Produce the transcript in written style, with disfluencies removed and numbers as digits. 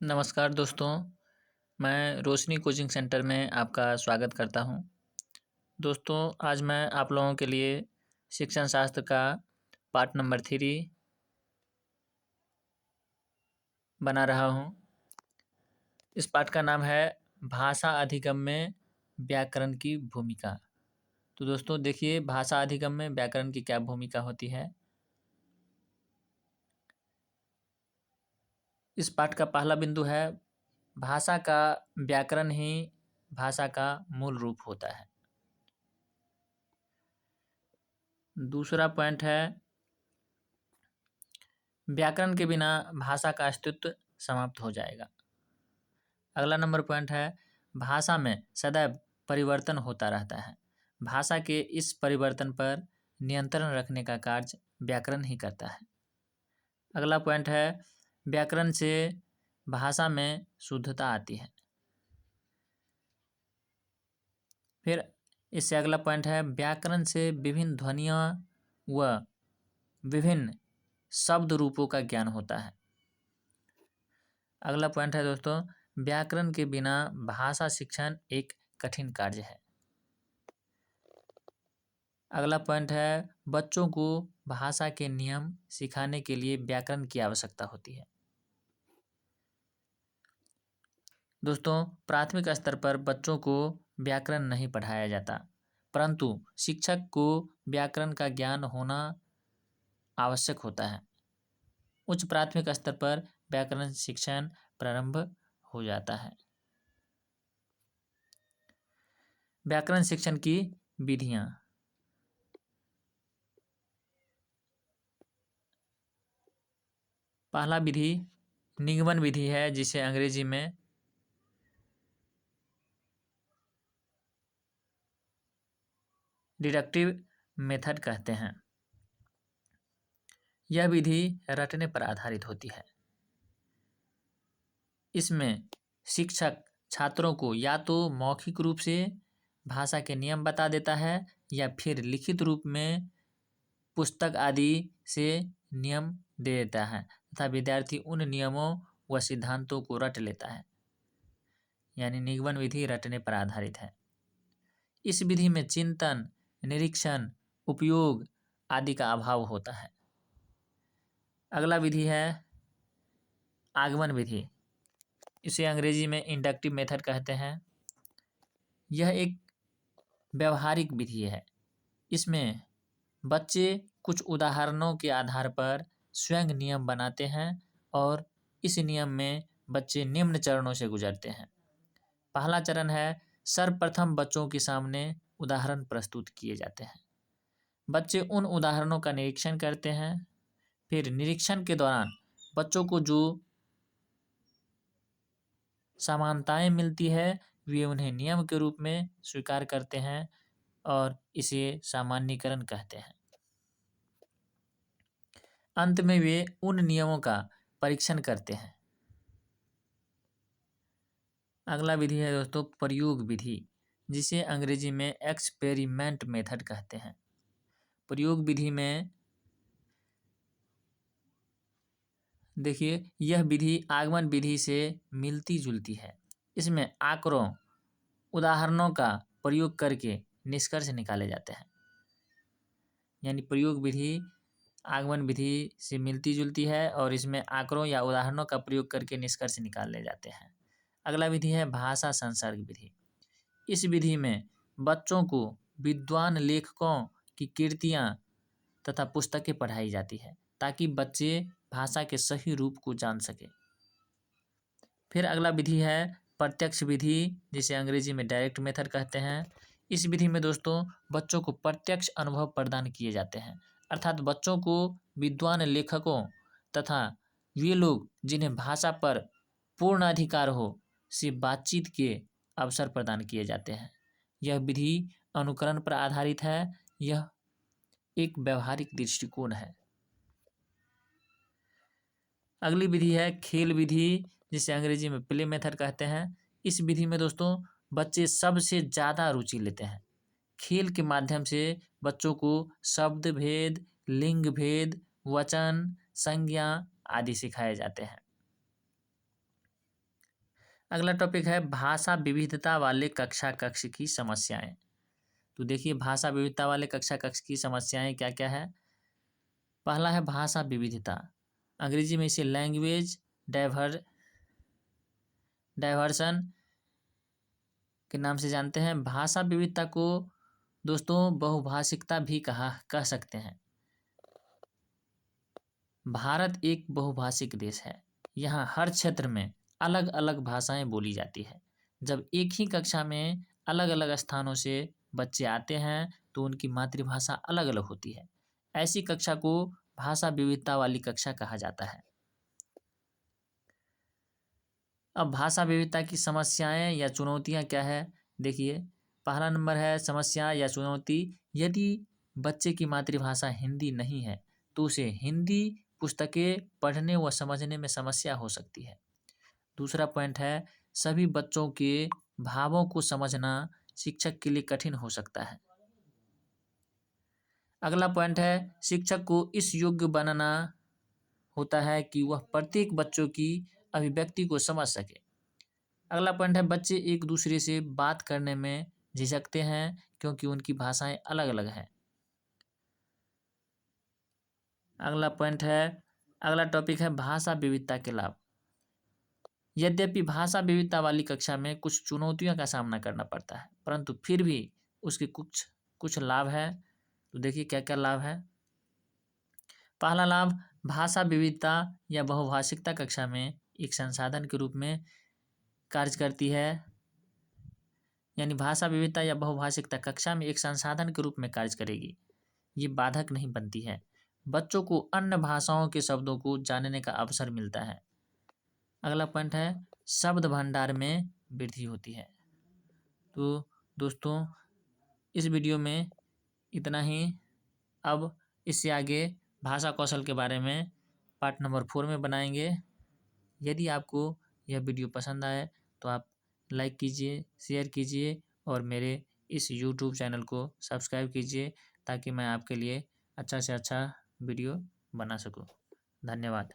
नमस्कार दोस्तों, मैं रोशनी कोचिंग सेंटर में आपका स्वागत करता हूं। दोस्तों, आज मैं आप लोगों के लिए शिक्षण शास्त्र का पार्ट नंबर 3 बना रहा हूं। इस पाठ का नाम है भाषा अधिगम में व्याकरण की भूमिका। तो दोस्तों देखिए, भाषा अधिगम में व्याकरण की क्या भूमिका होती है। इस पाठ का पहला बिंदु है भाषा का व्याकरण ही भाषा का मूल रूप होता है। दूसरा पॉइंट है व्याकरण के बिना भाषा का अस्तित्व समाप्त हो जाएगा। अगला नंबर पॉइंट है भाषा में सदैव परिवर्तन होता रहता है। भाषा के इस परिवर्तन पर नियंत्रण रखने का कार्य व्याकरण ही करता है। अगला पॉइंट है व्याकरण से भाषा में शुद्धता आती है। फिर इससे अगला पॉइंट है व्याकरण से विभिन्न ध्वनियाँ व विभिन्न शब्द रूपों का ज्ञान होता है। अगला पॉइंट है दोस्तों व्याकरण के बिना भाषा शिक्षण एक कठिन कार्य है। अगला पॉइंट है बच्चों को भाषा के नियम सिखाने के लिए व्याकरण की आवश्यकता होती है। दोस्तों, प्राथमिक स्तर पर बच्चों को व्याकरण नहीं पढ़ाया जाता, परंतु शिक्षक को व्याकरण का ज्ञान होना आवश्यक होता है। उच्च प्राथमिक स्तर पर व्याकरण शिक्षण प्रारंभ हो जाता है। व्याकरण शिक्षण की विधियाँ। पहला विधि निगमन विधि है, जिसे अंग्रेजी में डिडक्टिव मेथड कहते हैं। यह विधि रटने पर आधारित होती है। इसमें शिक्षक छात्रों को या तो मौखिक रूप से भाषा के नियम बता देता है या फिर लिखित रूप में पुस्तक आदि से नियम दे देता है तथा विद्यार्थी उन नियमों व सिद्धांतों को रट लेता है। यानी निगमन विधि रटने पर आधारित है। इस विधि में चिंतन, निरीक्षण, उपयोग आदि का अभाव होता है। अगला विधि है आगमन विधि। इसे अंग्रेजी में इंडक्टिव मेथड कहते हैं। यह एक व्यवहारिक विधि है। इसमें बच्चे कुछ उदाहरणों के आधार पर स्वयं नियम बनाते हैं और इस नियम में बच्चे निम्न चरणों से गुजरते हैं। पहला चरण है सर्वप्रथम बच्चों के सामने उदाहरण प्रस्तुत किए जाते हैं। बच्चे उन उदाहरणों का निरीक्षण करते हैं। फिर निरीक्षण के दौरान बच्चों को जो समानताएं मिलती है वे उन्हें नियम के रूप में स्वीकार करते हैं और इसे सामान्यीकरण कहते हैं। अंत में वे उन नियमों का परीक्षण करते हैं। अगला विधि है दोस्तों प्रयोग विधि, जिसे अंग्रेजी में एक्सपेरिमेंट मेथड कहते हैं। प्रयोग विधि में देखिए यह विधि आगमन विधि से मिलती जुलती है। इसमें आंकड़ों, उदाहरणों का प्रयोग करके निष्कर्ष निकाले जाते हैं। यानी प्रयोग विधि आगमन विधि से मिलती जुलती है और इसमें आंकड़ों या उदाहरणों का प्रयोग करके निष्कर्ष निकाले जाते हैं। अगला विधि है भाषा संसर्ग विधि। इस विधि में बच्चों को विद्वान लेखकों की कृतियाँ तथा पुस्तकें पढ़ाई जाती है ताकि बच्चे भाषा के सही रूप को जान सके। फिर अगला विधि है प्रत्यक्ष विधि, जिसे अंग्रेजी में डायरेक्ट मेथड कहते हैं। इस विधि में दोस्तों बच्चों को प्रत्यक्ष अनुभव प्रदान किए जाते हैं, अर्थात बच्चों को विद्वान लेखकों तथा वे लोग जिन्हें भाषा पर पूर्ण अधिकार हो से बातचीत के अवसर प्रदान किए जाते हैं। यह विधि अनुकरण पर आधारित है। यह एक व्यवहारिक दृष्टिकोण है। अगली विधि है खेल विधि, जिसे अंग्रेजी में प्ले मेथड कहते हैं। इस विधि में दोस्तों बच्चे सबसे ज़्यादा रुचि लेते हैं। खेल के माध्यम से बच्चों को शब्द भेद, लिंग भेद, वचन, संज्ञा आदि सिखाए जाते हैं। अगला टॉपिक है भाषा विविधता वाले कक्षा कक्ष की समस्याएं। तो देखिए भाषा विविधता वाले कक्षा कक्ष की समस्याएं क्या क्या है। पहला है भाषा विविधता, अंग्रेजी में इसे लैंग्वेज डाइवर्सन के नाम से जानते हैं। भाषा विविधता को दोस्तों बहुभाषिकता भी कह सकते हैं। भारत एक बहुभाषिक देश है, यहाँ हर क्षेत्र में अलग अलग भाषाएं बोली जाती है। जब एक ही कक्षा में अलग अलग स्थानों से बच्चे आते हैं तो उनकी मातृभाषा अलग अलग होती है। ऐसी कक्षा को भाषा विविधता वाली कक्षा कहा जाता है। अब भाषा विविधता की समस्याएं या चुनौतियां क्या है, देखिए पहला नंबर है समस्या या चुनौती। यदि बच्चे की मातृभाषा हिंदी नहीं है तो उसे हिंदी पुस्तकें पढ़ने व समझने में समस्या हो सकती है। दूसरा पॉइंट है सभी बच्चों के भावों को समझना शिक्षक के लिए कठिन हो सकता है। अगला पॉइंट है शिक्षक को इस योग्य बनाना होता है कि वह प्रत्येक बच्चों की अभिव्यक्ति को समझ सके। अगला पॉइंट है बच्चे एक दूसरे से बात करने में झिझकते हैं क्योंकि उनकी भाषाएं अलग अलग हैं। अगला टॉपिक है भाषा विविधता के लाभ। यद्यपि भाषा विविधता वाली कक्षा में कुछ चुनौतियों का सामना करना पड़ता है, परंतु फिर भी उसके कुछ लाभ है। तो देखिए क्या क्या लाभ है। पहला लाभ, भाषा विविधता या बहुभाषिकता कक्षा में एक संसाधन के रूप में कार्य करती है। यानी भाषा विविधता या बहुभाषिकता कक्षा में एक संसाधन के रूप में कार्य करेगी, ये बाधक नहीं बनती है। बच्चों को अन्य भाषाओं के शब्दों को जानने का अवसर मिलता है। अगला पॉइंट है शब्द भंडार में वृद्धि होती है। तो दोस्तों इस वीडियो में इतना ही। अब इससे आगे भाषा कौशल के बारे में पार्ट नंबर 4 में बनाएंगे। यदि आपको यह वीडियो पसंद आए तो आप लाइक कीजिए, शेयर कीजिए और मेरे इस यूट्यूब चैनल को सब्सक्राइब कीजिए ताकि मैं आपके लिए अच्छा से अच्छा वीडियो बना सकूं। धन्यवाद।